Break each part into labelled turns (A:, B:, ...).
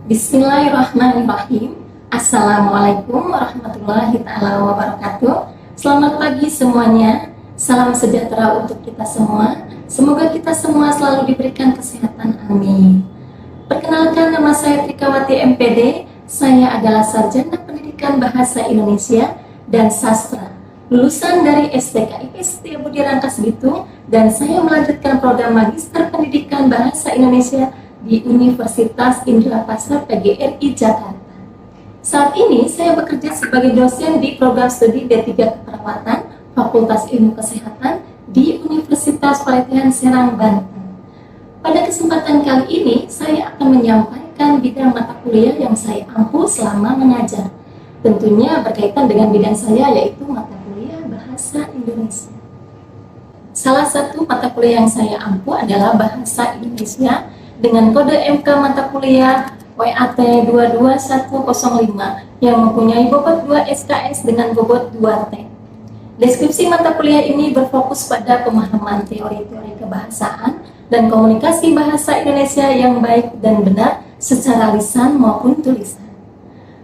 A: Bismillahirrahmanirrahim. Assalamualaikum warahmatullahi ta'ala wabarakatuh. Selamat pagi semuanya. Salam sejahtera untuk kita semua. Semoga kita semua selalu diberikan kesehatan. Amin. Perkenalkan, nama saya Trikawati MPD. Saya adalah Sarjana Pendidikan Bahasa Indonesia dan Sastra, lulusan dari STKIP Setiabudi Rangkas Bitung, dan saya melanjutkan program Magister Pendidikan Bahasa Indonesia di Universitas Indrapasta PGRI Jakarta. Saat ini saya bekerja sebagai dosen di program studi D3 Keperawatan Fakultas Ilmu Kesehatan di Universitas Pelatihan Serang, Banten. Pada kesempatan kali ini saya akan menyampaikan bidang mata kuliah yang saya ampu selama mengajar. Tentunya berkaitan dengan bidang saya, yaitu mata kuliah Bahasa Indonesia. Salah satu mata kuliah yang saya ampu adalah Bahasa Indonesia dengan kode MK mata kuliah WAT 22105 yang mempunyai bobot 2 SKS dengan bobot 2T. Deskripsi mata kuliah ini berfokus pada pemahaman teori-teori kebahasaan dan komunikasi bahasa Indonesia yang baik dan benar secara lisan maupun tulisan.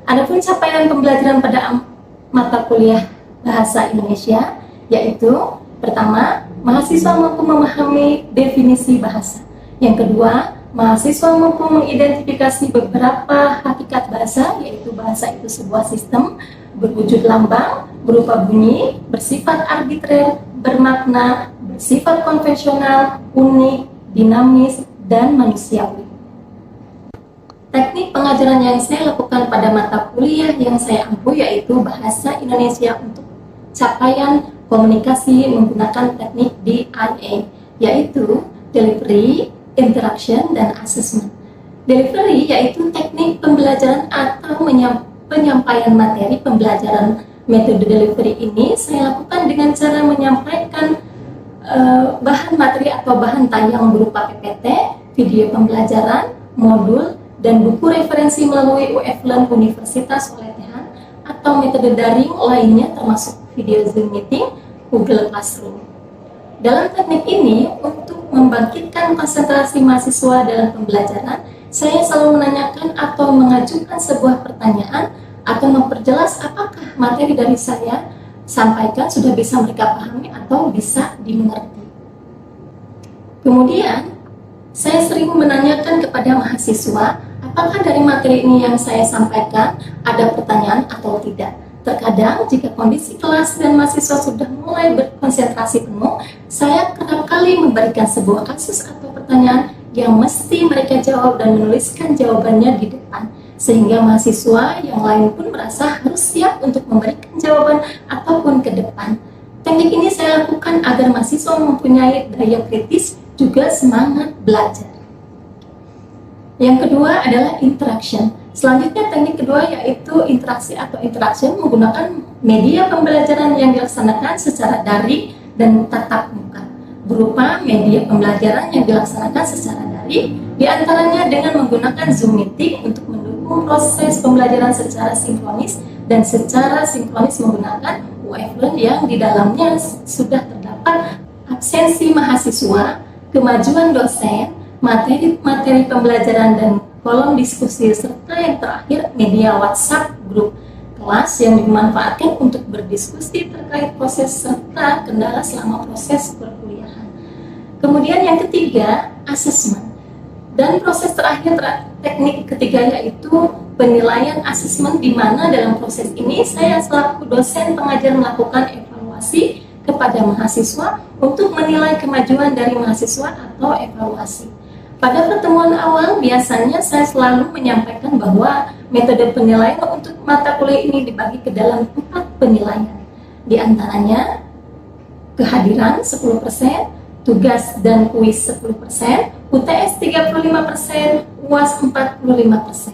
A: Adapun capaian pembelajaran pada mata kuliah Bahasa Indonesia yaitu: pertama, mahasiswa mampu memahami definisi bahasa. Yang kedua, mahasiswa mampu mengidentifikasi beberapa hakikat bahasa, yaitu bahasa itu sebuah sistem berwujud lambang, berupa bunyi, bersifat arbitrer, bermakna, bersifat konvensional, unik, dinamis, dan manusiawi. Teknik pengajaran yang saya lakukan pada mata kuliah yang saya ampu yaitu Bahasa Indonesia untuk capaian komunikasi menggunakan teknik DIA, yaitu delivery, interaction, dan assessment. Delivery yaitu teknik pembelajaran atau penyampaian materi pembelajaran. Metode delivery ini saya lakukan dengan cara menyampaikan bahan materi atau bahan tayang berupa PPT, video pembelajaran, modul, dan buku referensi melalui UF-Learn Universitas Pelatihan atau metode daring lainnya termasuk video Zoom meeting, Google Classroom. Dalam teknik ini, untuk membangkitkan konsentrasi mahasiswa dalam pembelajaran, saya selalu menanyakan atau mengajukan sebuah pertanyaan atau memperjelas apakah materi dari saya sampaikan sudah bisa mereka pahami atau bisa dimengerti. Kemudian, saya sering menanyakan kepada mahasiswa apakah dari materi ini yang saya sampaikan ada pertanyaan atau tidak. Terkadang jika kondisi kelas dan mahasiswa sudah mulai berkonsentrasi penuh, saya kerap kali memberikan sebuah kasus atau pertanyaan yang mesti mereka jawab dan menuliskan jawabannya di depan, sehingga mahasiswa yang lain pun merasa harus siap untuk memberikan jawaban ataupun ke depan. Teknik ini saya lakukan agar mahasiswa mempunyai daya kritis juga semangat belajar. Yang kedua adalah interaction. Selanjutnya teknik kedua yaitu interaksi atau interaction menggunakan media pembelajaran yang dilaksanakan secara daring dan tatap muka. Berupa media pembelajaran yang dilaksanakan secara daring, diantaranya dengan menggunakan Zoom meeting untuk mendukung proses pembelajaran secara sinkronis dan secara sinkronis menggunakan UF-Learn yang di dalamnya sudah terdapat absensi mahasiswa, kemajuan dosen, materi pembelajaran dan kolom diskusi, serta yang terakhir media WhatsApp grup kelas yang dimanfaatkan untuk berdiskusi terkait proses serta kendala selama proses perkuliahan. Kemudian yang ketiga, assessment. Dan proses terakhir teknik ketiga yaitu penilaian assessment, di mana dalam proses ini saya selaku dosen pengajar melakukan evaluasi kepada mahasiswa untuk menilai kemajuan dari mahasiswa atau evaluasi. Pada pertemuan awal, biasanya saya selalu menyampaikan bahwa metode penilaian untuk mata kuliah ini dibagi ke dalam 4 penilaian. Di antaranya, kehadiran 10%, tugas dan kuis 10%, UTS 35%, UAS 45%.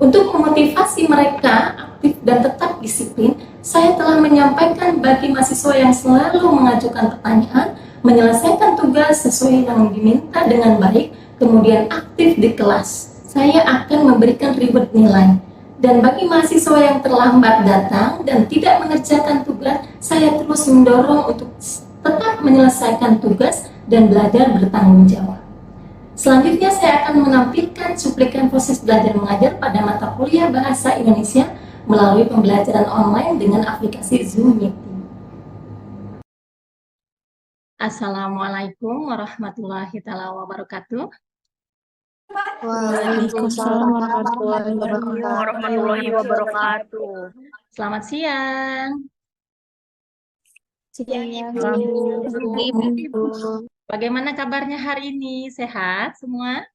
A: Untuk memotivasi mereka aktif dan tetap disiplin, saya telah menyampaikan bagi mahasiswa yang selalu mengajukan pertanyaan, menyelesaikan tugas sesuai yang diminta dengan baik, kemudian aktif di kelas, saya akan memberikan reward nilai. Dan bagi mahasiswa yang terlambat datang dan tidak mengerjakan tugas, saya terus mendorong untuk tetap menyelesaikan tugas dan belajar bertanggung jawab. Selanjutnya saya akan menampilkan cuplikan proses belajar mengajar pada mata kuliah Bahasa Indonesia melalui pembelajaran online dengan aplikasi Zoom Meeting. Assalamualaikum warahmatullahi wabarakatuh.
B: Waalaikumsalam warahmatullahi wabarakatuh.
A: Selamat siang.
B: Siang,
A: Ibu. Bagaimana kabarnya hari ini? Sehat semua?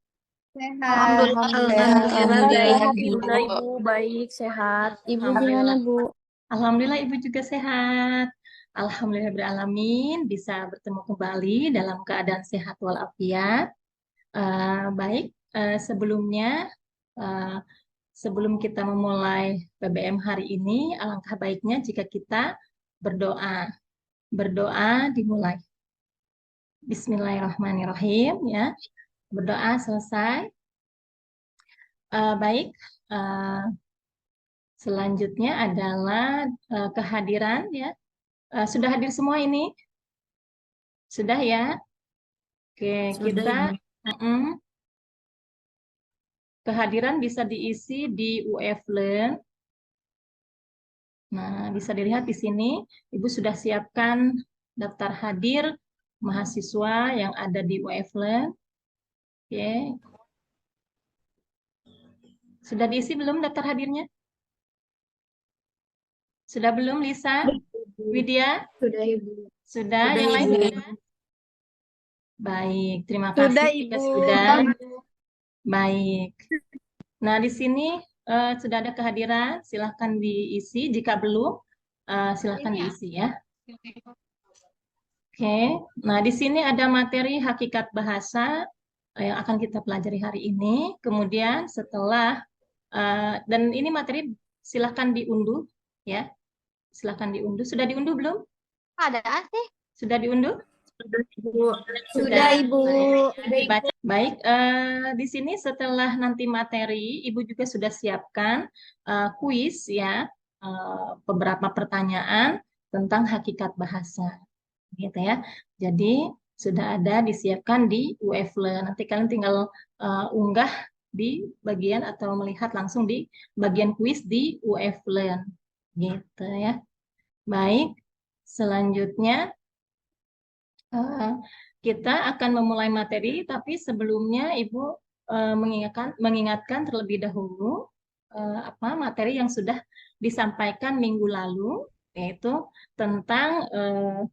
B: Alhamdulillah, Ibu baik, sehat. Ibu gimana, Bu?
A: Alhamdulillah Ibu juga sehat. Alhamdulillah beralamin bisa bertemu kembali dalam keadaan sehat walafiat. Baik, sebelumnya sebelum kita memulai PBM hari ini, alangkah baiknya jika kita berdoa. Berdoa dimulai. Bismillahirrahmanirrahim ya. Berdoa selesai. Baik. Selanjutnya adalah kehadiran ya. Sudah hadir semua ini? Sudah ya? Oke, kita kehadiran bisa diisi di UF Learn. Nah, bisa dilihat di sini, Ibu sudah siapkan daftar hadir mahasiswa yang ada di UF Learn. Oke. Sudah diisi belum daftar hadirnya? Sudah belum, Lisa? Widya?
B: Sudah, Ibu.
A: Sudah, yang lain sudah? Baik, terima kasih.
B: Sudah, Ibu.
A: Sudah. Baik. Nah, di sini sudah ada kehadiran, silahkan diisi. Jika belum, silahkan diisi ya. Oke, nah di sini ada materi hakikat bahasa yang akan kita pelajari hari ini. Kemudian setelah, dan ini materi silahkan diunduh ya. Silahkan diunduh. Sudah diunduh belum?
B: Ada sih.
A: Sudah diunduh?
B: Sudah, Ibu.
A: Baik, di sini setelah nanti materi, Ibu juga sudah siapkan kuis ya, beberapa pertanyaan tentang hakikat bahasa, gitu ya. Jadi sudah ada disiapkan di UF Learn. Nanti kalian tinggal unggah di bagian atau melihat langsung di bagian kuis di UF Learn, gitu ya. Baik, selanjutnya kita akan memulai materi, tapi sebelumnya Ibu mengingatkan terlebih dahulu apa materi yang sudah disampaikan minggu lalu, yaitu tentang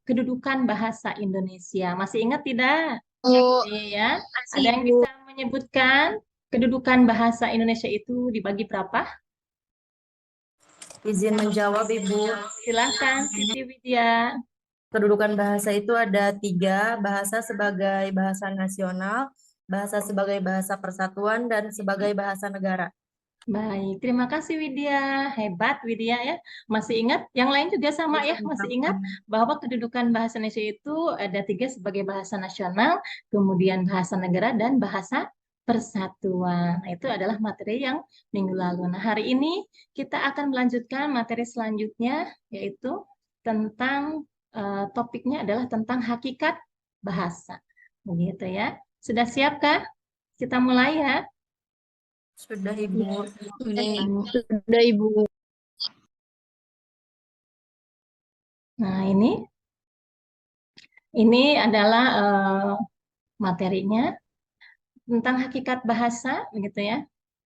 A: kedudukan bahasa Indonesia. Masih ingat tidak? Iya. Ada yang bisa menyebutkan kedudukan bahasa Indonesia itu dibagi berapa?
C: Izin menjawab, Ibu.
A: Silakan, Siti Widya.
C: Kedudukan bahasa itu ada 3, bahasa sebagai bahasa nasional, bahasa sebagai bahasa persatuan, dan sebagai bahasa negara.
A: Baik, terima kasih Widya. Hebat Widya ya. Masih ingat? Yang lain juga sama ya, masih ingat bahwa kedudukan bahasa Indonesia itu ada 3 sebagai bahasa nasional, kemudian bahasa negara, dan bahasa persatuan. Nah, itu adalah materi yang minggu lalu. Nah, hari ini kita akan melanjutkan materi selanjutnya, yaitu tentang topiknya adalah tentang hakikat bahasa. Begitu ya. Sudah siapkah? Kita mulai ya.
C: Sudah, Ibu.
B: Sudah, Ibu.
A: Nah, ini adalah materinya tentang hakikat bahasa, begitu ya.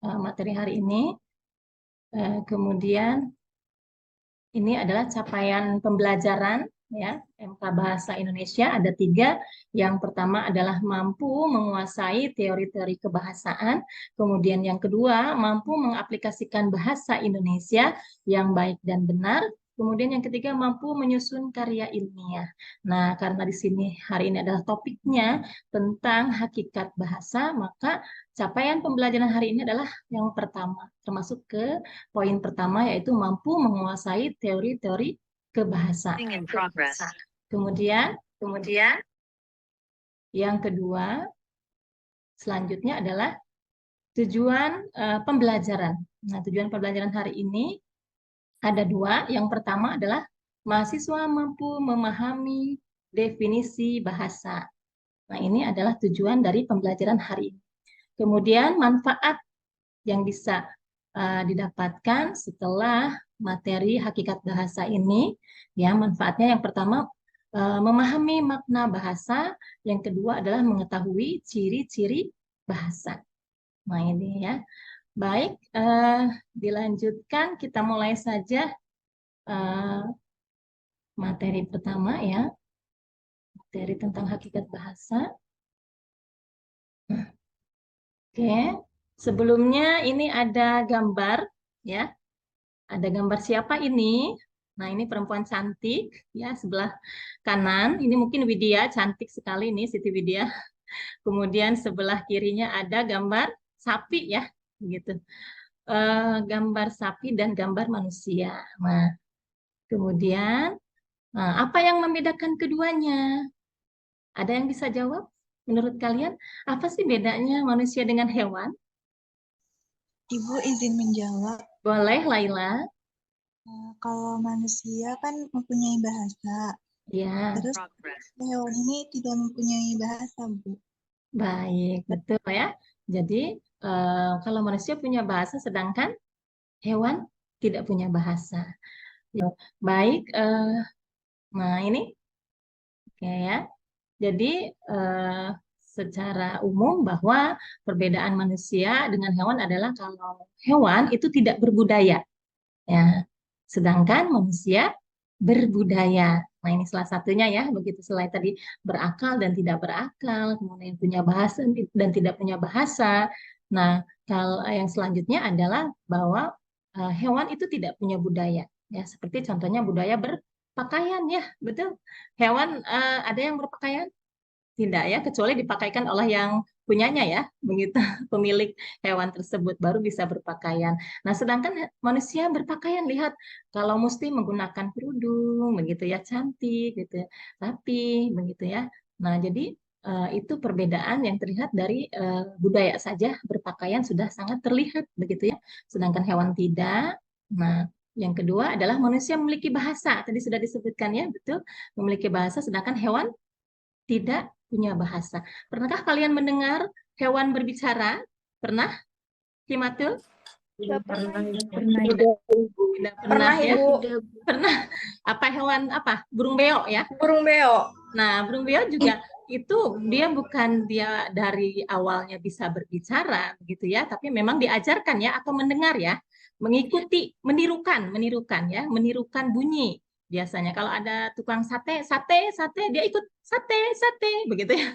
A: Materi hari ini. Kemudian ini adalah capaian pembelajaran ya MK Bahasa Indonesia ada 3. Yang pertama adalah mampu menguasai teori-teori kebahasaan. Kemudian yang kedua mampu mengaplikasikan bahasa Indonesia yang baik dan benar. Kemudian yang ketiga mampu menyusun karya ilmiah. Nah, karena di sini hari ini adalah topiknya tentang hakikat bahasa, maka capaian pembelajaran hari ini adalah yang pertama, termasuk ke poin pertama yaitu mampu menguasai teori-teori kebahasaan. Kemudian yang kedua, selanjutnya adalah tujuan pembelajaran. Nah, tujuan pembelajaran hari ini ada 2. Yang pertama adalah mahasiswa mampu memahami definisi bahasa. Nah, ini adalah tujuan dari pembelajaran hari ini. Kemudian manfaat yang bisa didapatkan setelah materi hakikat bahasa ini, ya manfaatnya yang pertama memahami makna bahasa, yang kedua adalah mengetahui ciri-ciri bahasa. Nah ini ya, baik dilanjutkan kita mulai saja materi pertama ya, materi tentang hakikat bahasa. Oke, sebelumnya ini ada gambar ya. Ada gambar siapa ini? Nah, ini perempuan cantik ya, sebelah kanan. Ini mungkin Widya, cantik sekali nih Siti Widya. Kemudian sebelah kirinya ada gambar sapi ya, begitu. Gambar sapi dan gambar manusia. Nah, kemudian apa yang membedakan keduanya? Ada yang bisa jawab? Menurut kalian, apa sih bedanya manusia dengan hewan?
D: Ibu izin menjawab.
A: Boleh, Laila.
D: Kalau manusia kan mempunyai bahasa,
A: Ya,
D: terus hewan ini tidak mempunyai bahasa, Bu.
A: baik, betul ya. Jadi, kalau manusia punya bahasa, sedangkan hewan tidak punya bahasa. Ya, baik, nah ini, oke ya. Jadi, secara umum bahwa perbedaan manusia dengan hewan adalah kalau hewan itu tidak berbudaya. Ya, sedangkan manusia berbudaya. Nah, ini salah satunya ya, begitu selain tadi berakal dan tidak berakal, kemudian punya bahasa dan tidak punya bahasa. Nah, kalau yang selanjutnya adalah bahwa hewan itu tidak punya budaya. Ya, seperti contohnya budaya berpakaian ya, betul. Hewan ada yang berpakaian? Tidak ya, kecuali dipakaikan oleh yang punyanya ya, begitu pemilik hewan tersebut baru bisa berpakaian. Nah, sedangkan manusia berpakaian, lihat kalau mesti menggunakan kerudung, begitu ya, cantik gitu ya, rapi, begitu ya. Nah, jadi itu perbedaan yang terlihat dari budaya saja berpakaian sudah sangat terlihat, begitu ya. Sedangkan hewan tidak. Nah, yang kedua adalah manusia memiliki bahasa, tadi sudah disebutkan ya, betul, memiliki bahasa, sedangkan hewan tidak punya bahasa. Pernahkah kalian mendengar hewan berbicara? Pernah? Himatul?
C: Tidak pernah.
B: Pernah,
A: Tidak, tidak pernah ya.
B: Ibu.
A: Pernah. Apa hewan apa? Burung beo ya.
B: Burung beo.
A: Nah, burung beo juga itu dia bukan dia dari awalnya bisa berbicara begitu ya, tapi memang diajarkan ya atau mendengar ya, mengikuti, menirukan ya, menirukan bunyi. Biasanya kalau ada tukang sate, sate, sate, dia ikut sate, sate, begitu ya.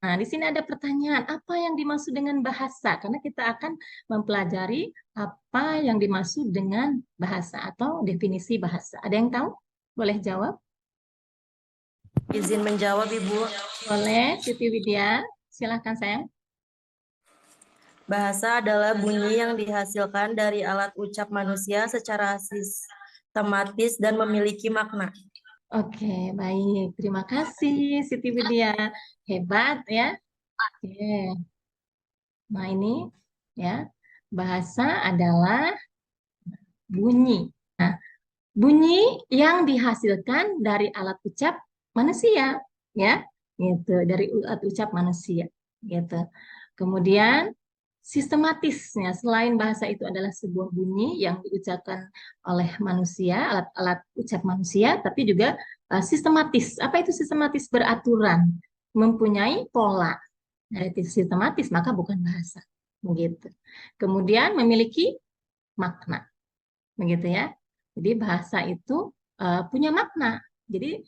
A: Nah, di sini ada pertanyaan, apa yang dimaksud dengan bahasa? Karena kita akan mempelajari apa yang dimaksud dengan bahasa atau definisi bahasa. Ada yang tahu? Boleh jawab?
C: Izin menjawab, Ibu.
A: Boleh, Siti Widya. Silahkan, sayang.
C: Bahasa adalah bunyi yang dihasilkan dari alat ucap manusia secara sistematis dan memiliki makna.
A: Oke, baik. Terima kasih, Siti Widya. Hebat ya. Oke. Nah, ini ya. Bahasa adalah bunyi. Nah, bunyi yang dihasilkan dari alat ucap manusia, ya. Gitu, dari alat ucap manusia, gitu. Kemudian sistematisnya, selain bahasa itu adalah sebuah bunyi yang diucapkan oleh manusia, alat-alat ucap manusia, tapi juga sistematis. Apa itu sistematis? Beraturan, mempunyai pola. Nah, itu sistematis, maka bukan bahasa. Begitu. Kemudian memiliki makna. Begitu ya. Jadi bahasa itu punya makna. Jadi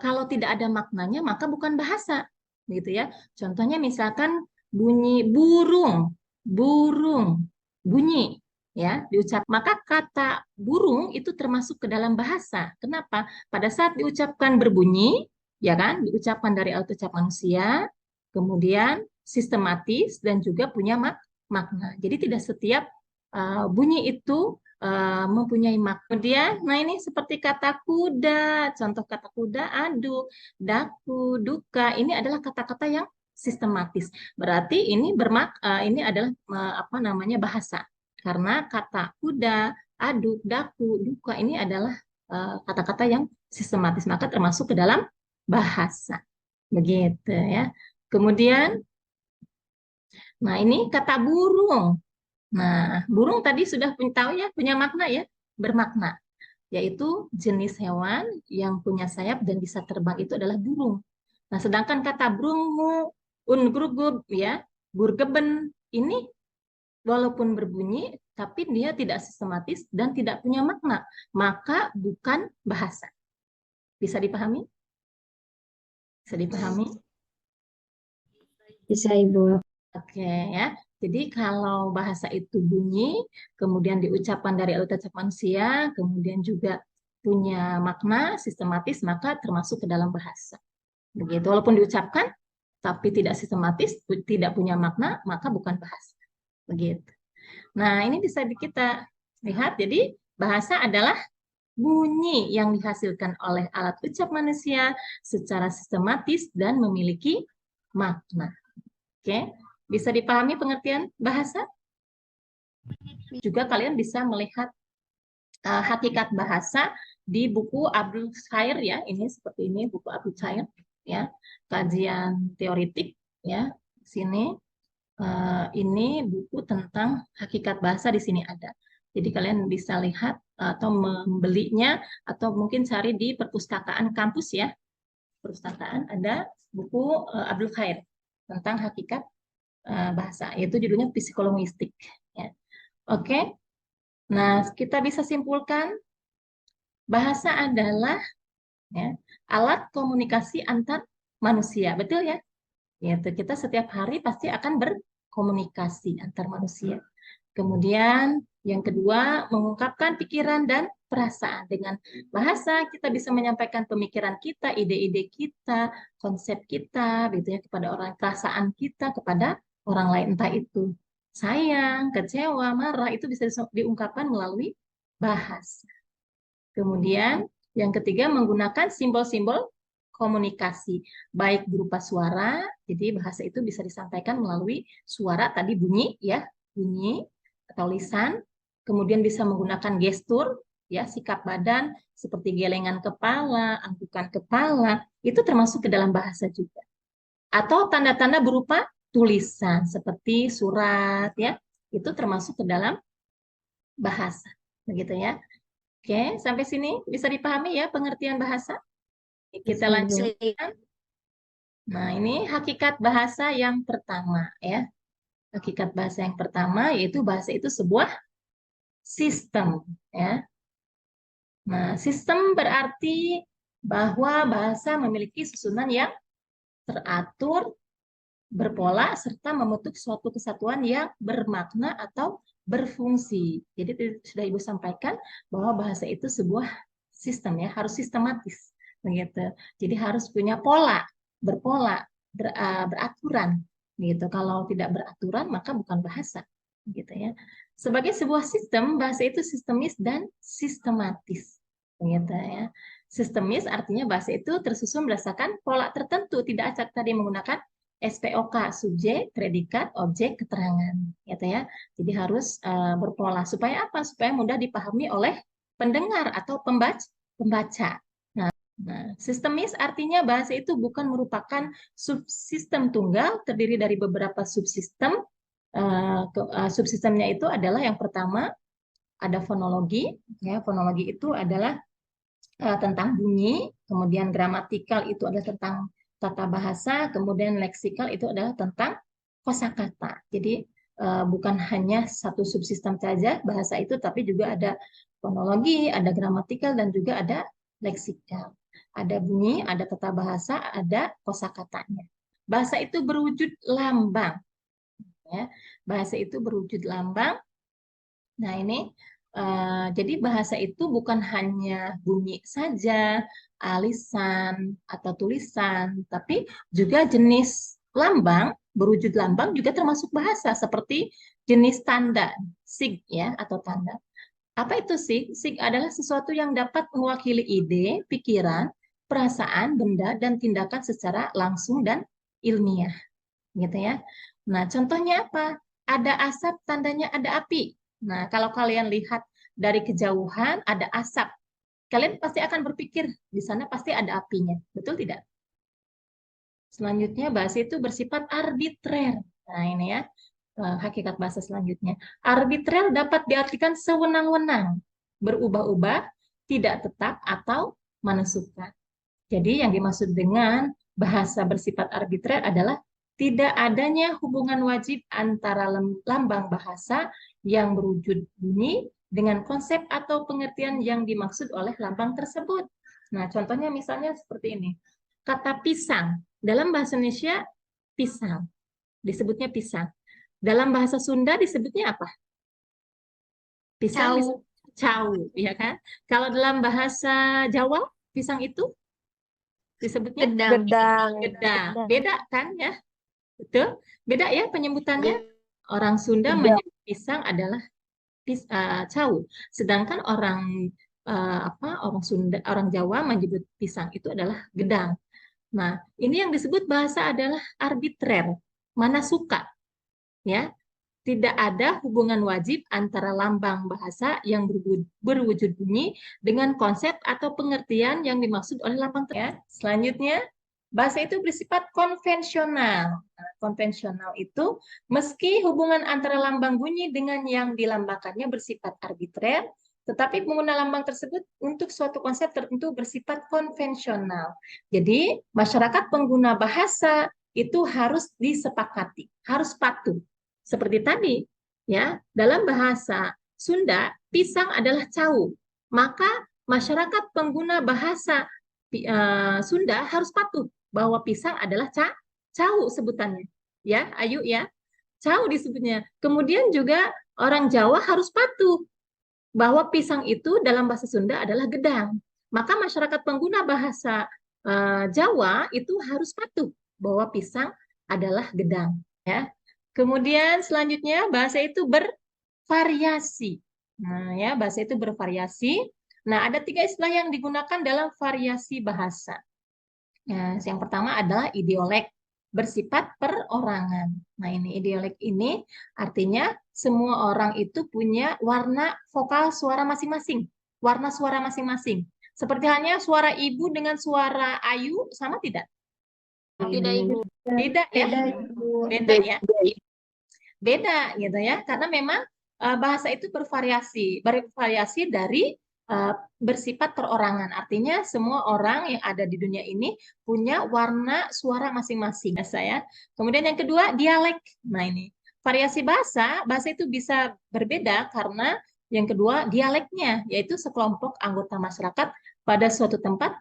A: kalau tidak ada maknanya, maka bukan bahasa. Begitu ya. Contohnya misalkan bunyi burung, burung, bunyi ya diucap, maka kata burung itu termasuk ke dalam bahasa. Kenapa? Pada saat diucapkan berbunyi, ya kan, diucapkan dari alat ucap manusia, kemudian sistematis dan juga punya makna. Jadi tidak setiap bunyi itu mempunyai makna. Kemudian, nah ini seperti kata kuda, contoh kata kuda, aduk, daku, duka, ini adalah kata-kata yang sistematis. Berarti ini adalah apa namanya bahasa. Karena kata kuda, aduk, daku, duka ini adalah kata-kata yang sistematis, maka termasuk ke dalam bahasa. Begitu ya. Kemudian, nah ini kata burung. Nah, burung tadi sudah tahu ya, punya makna ya, bermakna, yaitu jenis hewan yang punya sayap dan bisa terbang itu adalah burung. Nah, sedangkan kata brungu, ungrugub, ya, burgeben, ini walaupun berbunyi, tapi dia tidak sistematis dan tidak punya makna, maka bukan bahasa. Bisa dipahami? Bisa dipahami?
B: Bisa, Ibu.
A: Oke ya. Jadi kalau bahasa itu bunyi, kemudian diucapkan dari alut ucap manusia, kemudian juga punya makna sistematis, maka termasuk ke dalam bahasa. Begitu. Walaupun diucapkan, tapi tidak sistematis, tidak punya makna, maka bukan bahasa. Begitu. Nah, ini bisa kita lihat. Jadi bahasa adalah bunyi yang dihasilkan oleh alat ucap manusia secara sistematis dan memiliki makna. Oke. Bisa dipahami pengertian bahasa? Juga kalian bisa melihat hakikat bahasa di buku Abdul Khair ya. Ini seperti ini buku Abdul Khair ya. Kajian teoritik ya. Sini ini buku tentang hakikat bahasa di sini ada. Jadi kalian bisa lihat atau membelinya atau mungkin cari di perpustakaan kampus ya. Perpustakaan ada buku Abdul Khair tentang hakikat bahasa, yaitu judulnya psikologistik. Ya. Oke, nah kita bisa simpulkan bahasa adalah ya, alat komunikasi antar manusia, betul ya? Yaitu kita setiap hari pasti akan berkomunikasi antar manusia. Kemudian yang kedua, mengungkapkan pikiran dan perasaan. Dengan bahasa kita bisa menyampaikan pemikiran kita, ide-ide kita, konsep kita, gitu ya, kepada orang, perasaan kita kepada orang lain, entah itu sayang, kecewa, marah, itu bisa diungkapkan melalui bahasa. Kemudian yang ketiga, menggunakan simbol-simbol komunikasi, baik berupa suara, jadi bahasa itu bisa disampaikan melalui suara, tadi bunyi ya, bunyi atau lisan, kemudian bisa menggunakan gestur, ya, sikap badan seperti gelengan kepala, anggukan kepala, itu termasuk ke dalam bahasa juga. Atau tanda-tanda berupa tulisan seperti surat, ya, itu termasuk ke dalam bahasa, begitu ya. Oke, sampai sini bisa dipahami ya pengertian bahasa? Kita lanjutkan. Nah, ini hakikat bahasa yang pertama ya. Hakikat bahasa yang pertama yaitu bahasa itu sebuah sistem ya. Nah, sistem berarti bahwa bahasa memiliki susunan yang teratur, berpola, serta membentuk suatu kesatuan yang bermakna atau berfungsi. Jadi sudah Ibu sampaikan bahwa bahasa itu sebuah sistem ya, harus sistematis begitu. Jadi harus punya pola, berpola, beraturan gitu. Kalau tidak beraturan maka bukan bahasa gitu ya. Sebagai sebuah sistem, bahasa itu sistemis dan sistematis gitu ya. Sistemis artinya bahasa itu tersusun berdasarkan pola tertentu, tidak acak tadi menggunakan SPOK, subjek, predikat, objek, keterangan, gitu ya. Jadi harus berpola supaya apa? Supaya mudah dipahami oleh pendengar atau pembaca. Nah, sistemis artinya bahasa itu bukan merupakan subsistem tunggal, terdiri dari beberapa subsistem. Subsistemnya itu adalah yang pertama ada fonologi, ya. Fonologi itu adalah tentang bunyi, kemudian gramatikal itu adalah tentang tata bahasa, kemudian leksikal itu adalah tentang kosakata. Jadi bukan hanya satu subsistem saja bahasa itu, tapi juga ada fonologi, ada gramatikal, dan juga ada leksikal. Ada bunyi, ada tata bahasa, ada kosakatanya. Bahasa itu berwujud lambang. Ya. Bahasa itu berwujud lambang. Nah ini jadi bahasa itu bukan hanya bunyi saja, alisan atau tulisan, tapi juga jenis lambang, berwujud lambang juga termasuk bahasa, seperti jenis tanda, sig ya atau tanda. Apa itu sig? Sig adalah sesuatu yang dapat mewakili ide, pikiran, perasaan, benda, dan tindakan secara langsung dan ilmiah, gitu ya. Nah, contohnya apa? Ada asap, tandanya ada api. Nah, kalau kalian lihat dari kejauhan ada asap, kalian pasti akan berpikir di sana pasti ada apinya, betul tidak? Selanjutnya, bahasa itu bersifat arbitrer. Nah, ini ya, hakikat bahasa selanjutnya. Arbitrer dapat diartikan sewenang-wenang, berubah-ubah, tidak tetap, atau mana suka. Jadi yang dimaksud dengan bahasa bersifat arbitrer adalah tidak adanya hubungan wajib antara lambang bahasa yang berwujud bunyi dengan konsep atau pengertian yang dimaksud oleh lambang tersebut. Nah, contohnya misalnya seperti ini. Kata pisang, dalam bahasa Indonesia pisang, disebutnya pisang. Dalam bahasa Sunda disebutnya apa? Pisang disebut cau, ya kan? Kalau dalam bahasa Jawa, pisang itu disebutnya
B: Gedang.
A: gedang. Beda kan ya? Betul? Beda ya penyebutannya. Orang Sunda menyebut pisang adalah cau, sedangkan orang orang Sunda, orang Jawa menyebut pisang itu adalah gedang. Nah, ini yang disebut bahasa adalah arbitrer, mana suka, ya. Tidak ada hubungan wajib antara lambang bahasa yang berwujud bunyi dengan konsep atau pengertian yang dimaksud oleh lambang tersebut. Selanjutnya, bahasa itu bersifat konvensional. Nah, konvensional itu meski hubungan antara lambang bunyi dengan yang dilambangkannya bersifat arbitrer, tetapi pengguna lambang tersebut untuk suatu konsep tertentu bersifat konvensional. Jadi, masyarakat pengguna bahasa itu harus disepakati, harus patuh. Seperti tadi, ya, dalam bahasa Sunda, pisang adalah cau. Maka masyarakat pengguna bahasa Sunda harus patuh bahwa pisang adalah cau sebutannya. Ya, ayo ya. Cau disebutnya. Kemudian juga orang Jawa harus patuh bahwa pisang itu dalam bahasa Sunda adalah gedang. Maka masyarakat pengguna bahasa Jawa itu harus patuh bahwa pisang adalah gedang, ya. Kemudian selanjutnya bahasa itu bervariasi. Nah, ya, bahasa itu bervariasi. Nah, ada 3 istilah yang digunakan dalam variasi bahasa. Nah, yang pertama adalah idiolek, bersifat perorangan. Nah, ini idiolek ini artinya semua orang itu punya warna vokal suara masing-masing, warna suara masing-masing. Seperti halnya suara ibu dengan suara Ayu sama tidak?
B: Tidak, Ibu.
A: Tidak ya? Beda ya? Beda gitu ya, karena memang bahasa itu bervariasi dari bersifat perorangan. Artinya semua orang yang ada di dunia ini punya warna suara masing-masing. Ya. Kemudian yang kedua, dialek. Nah ini, variasi bahasa itu bisa berbeda karena yang kedua, dialeknya, yaitu sekelompok anggota masyarakat pada suatu tempat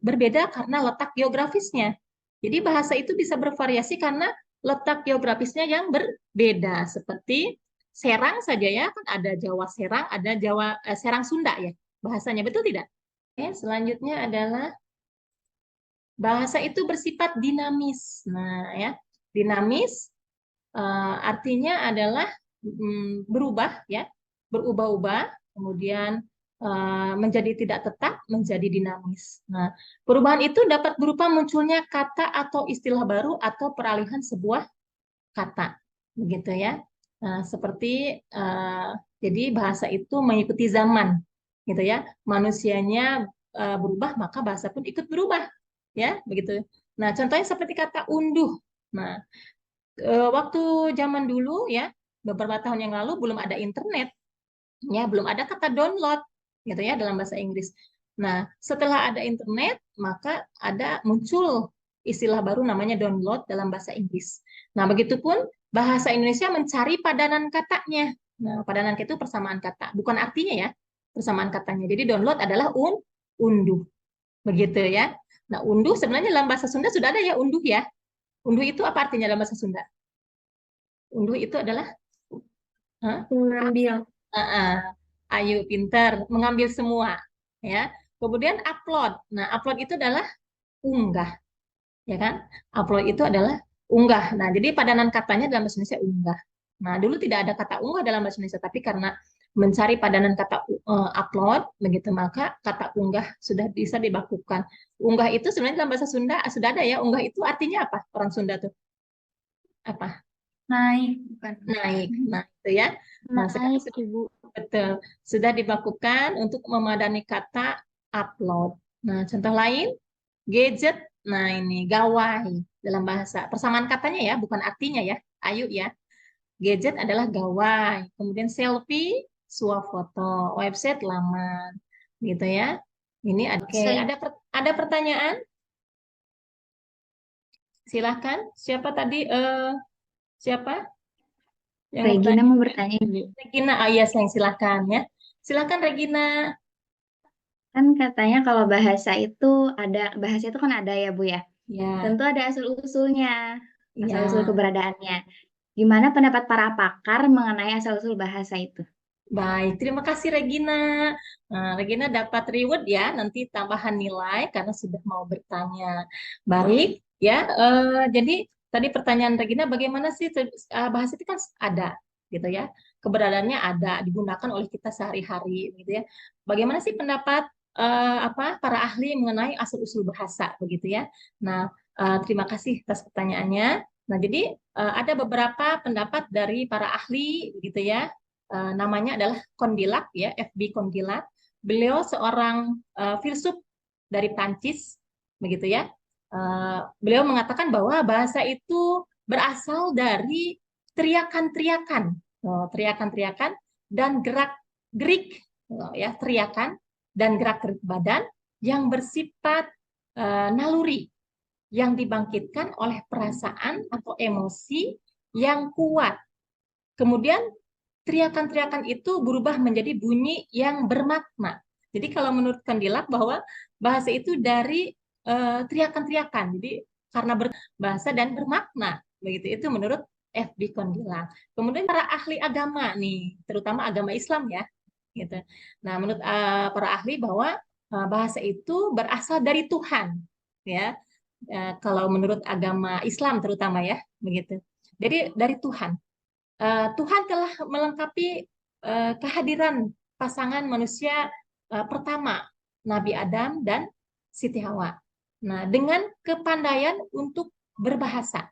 A: berbeda karena letak geografisnya. Jadi bahasa itu bisa bervariasi karena letak geografisnya yang berbeda. Seperti Serang saja ya, kan ada Jawa Serang, ada Jawa Serang Sunda ya bahasanya, betul tidak? Oke, selanjutnya adalah bahasa itu bersifat dinamis. Nah ya, dinamis artinya adalah berubah ya, berubah-ubah, kemudian menjadi tidak tetap, menjadi dinamis. Nah, perubahan itu dapat berupa munculnya kata atau istilah baru atau peralihan sebuah kata, begitu ya. Nah, seperti jadi bahasa itu mengikuti zaman, gitu ya. Manusianya berubah, maka bahasa pun ikut berubah, ya, begitu. Nah, contohnya seperti kata unduh. Nah, waktu zaman dulu ya, beberapa tahun yang lalu belum ada internet, ya, belum ada kata download, gitu ya, dalam bahasa Inggris. Nah, setelah ada internet, maka ada muncul istilah baru namanya download dalam bahasa Inggris. Nah, begitupun bahasa Indonesia mencari padanan katanya. Nah, padanan itu persamaan kata, bukan artinya ya, persamaan katanya. Jadi download adalah unduh, begitu ya. Nah, unduh sebenarnya dalam bahasa Sunda sudah ada ya unduh ya. Unduh itu apa artinya dalam bahasa Sunda? Unduh itu adalah
B: Mengambil.
A: Ayo pinter, mengambil semua, ya. Kemudian upload. Nah, upload itu adalah unggah, ya kan? Upload itu adalah unggah. Nah, jadi padanan katanya dalam bahasa Indonesia unggah. Nah, dulu tidak ada kata unggah dalam bahasa Indonesia, tapi karena mencari padanan kata upload, begitu maka kata unggah sudah bisa dibakukan. Unggah itu sebenarnya dalam bahasa Sunda sudah ada ya. Unggah itu artinya apa? Orang Sunda tuh apa?
D: Naik, bukan.
A: Naik. Nah, itu ya. Nah, sekarang
B: Naik, Ibu.
A: betul, sudah dibakukan untuk memadani kata upload. Nah, contoh lain, gadget Nah, ini gawai dalam bahasa. Persamaan katanya ya, bukan artinya ya. Ayo ya. Gadget adalah gawai. Kemudian selfie, swafoto. Website, laman. Gitu ya. Ini oke. Ada pertanyaan? Silahkan. Siapa tadi? Siapa yang mau
B: Regina
A: bertanya?
B: mau bertanya, Ibu.
A: Regina. Oh iya, sayang. Silahkan ya. Silahkan Regina.
B: Kan katanya kalau bahasa itu kan ada ya, Bu ya.
A: Ya,
B: Tentu ada asal-usulnya, asal-usul
A: ya.
B: keberadaannya. Gimana pendapat para pakar mengenai asal-usul bahasa itu?
A: Baik, terima kasih Regina. Nah, Regina dapat reward ya, nanti tambahan nilai karena sudah mau bertanya. Baik, ya. Jadi tadi pertanyaan Regina, bagaimana sih bahasa itu kan ada, gitu ya. Keberadaannya ada, digunakan oleh kita sehari-hari, gitu ya. Bagaimana sih pendapat para ahli mengenai asal-usul bahasa, begitu ya. Nah, terima kasih atas pertanyaannya. Nah, jadi ada beberapa pendapat dari para ahli, gitu ya. Namanya adalah Condillac ya, FB Condillac. Beliau seorang filsuf dari Prancis, begitu ya. Beliau mengatakan bahwa bahasa itu berasal dari teriakan-teriakan, teriakan-teriakan dan gerak-gerik, ya, teriakan dan gerak-gerik badan yang bersifat naluri yang dibangkitkan oleh perasaan atau emosi yang kuat. Kemudian teriakan-teriakan itu berubah menjadi bunyi yang bermakna. Jadi kalau menurut Kandilak bahwa bahasa itu dari teriakan-teriakan. Jadi karena berbahasa dan bermakna. Begitu itu menurut F.B. Kondilak. Kemudian para ahli agama nih, terutama agama Islam ya, gitu. Nah, menurut para ahli bahwa bahasa itu berasal dari Tuhan, ya. Kalau menurut agama Islam terutama ya, begitu. Jadi dari Tuhan. Tuhan telah melengkapi kehadiran pasangan manusia pertama, Nabi Adam dan Siti Hawa. Nah, dengan kepandaian untuk berbahasa,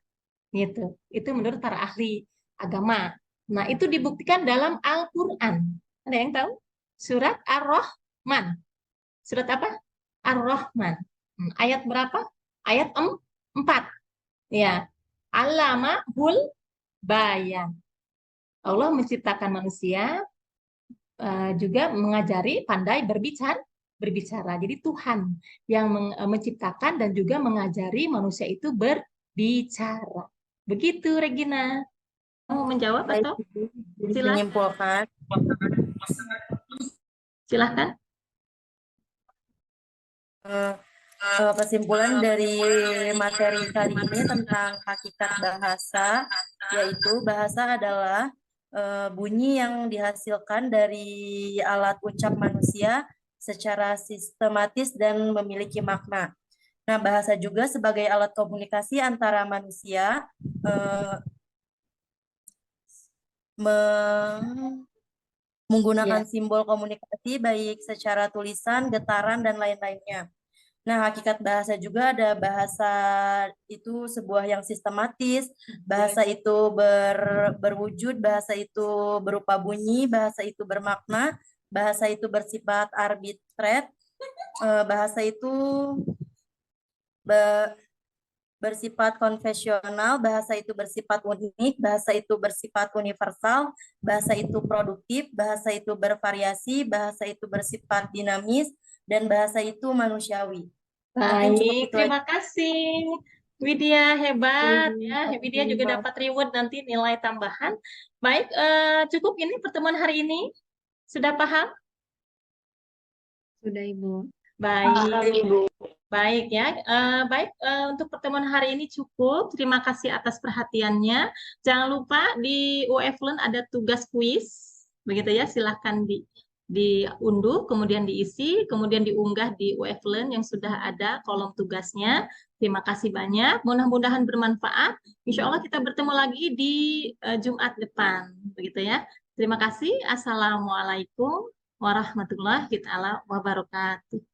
A: gitu. Itu menurut para ahli agama. Nah, itu dibuktikan dalam Al-Quran. Ada yang tahu? Surat Ar-Rahman. Surat apa? Ar-Rahman. Ayat berapa? Ayat 4. Ya. Allamahul bayan. Allah menciptakan manusia juga mengajari pandai berbicara. Jadi Tuhan yang menciptakan dan juga mengajari manusia itu berbicara. Begitu Regina. Mau menjawab
C: Baik,
A: atau
C: Ibu. Jadi
A: silakan?
C: menyimpulkan,
A: Silahkan.
C: kesimpulan dari materi kali ini tentang hakikat bahasa, yaitu bahasa adalah bunyi yang dihasilkan dari alat ucap manusia secara sistematis dan memiliki makna. Nah, bahasa juga sebagai alat komunikasi antara manusia menggunakan simbol komunikasi baik secara tulisan, getaran, dan lain-lainnya. Nah, hakikat bahasa juga ada bahasa itu sebuah yang sistematis, bahasa itu berwujud, bahasa itu berupa bunyi, bahasa itu bermakna, bahasa itu bersifat arbitret, bahasa itu bersifat konvensional, bahasa itu bersifat unik, bahasa itu bersifat universal, bahasa itu produktif, bahasa itu bervariasi, bahasa itu bersifat dinamis, dan bahasa itu manusiawi. Mungkin cukup
A: Baik,
C: itu aja.
A: terima kasih. Widya hebat ya.
C: Terima
A: Widya juga
C: kasih.
A: dapat reward nanti nilai tambahan. Baik, cukup ini pertemuan hari ini. Sudah paham?
B: Sudah, Ibu.
A: Baik. Baik ya, untuk pertemuan hari ini cukup. Terima kasih atas perhatiannya. Jangan lupa di UF Learn ada tugas kuis, begitu ya. Silahkan diunduh, kemudian diisi, kemudian diunggah di UF Learn yang sudah ada kolom tugasnya. Terima kasih banyak. Mudah-mudahan bermanfaat. Insya Allah kita bertemu lagi di Jumat depan, begitu ya. Terima kasih. Assalamualaikum warahmatullahi wabarakatuh.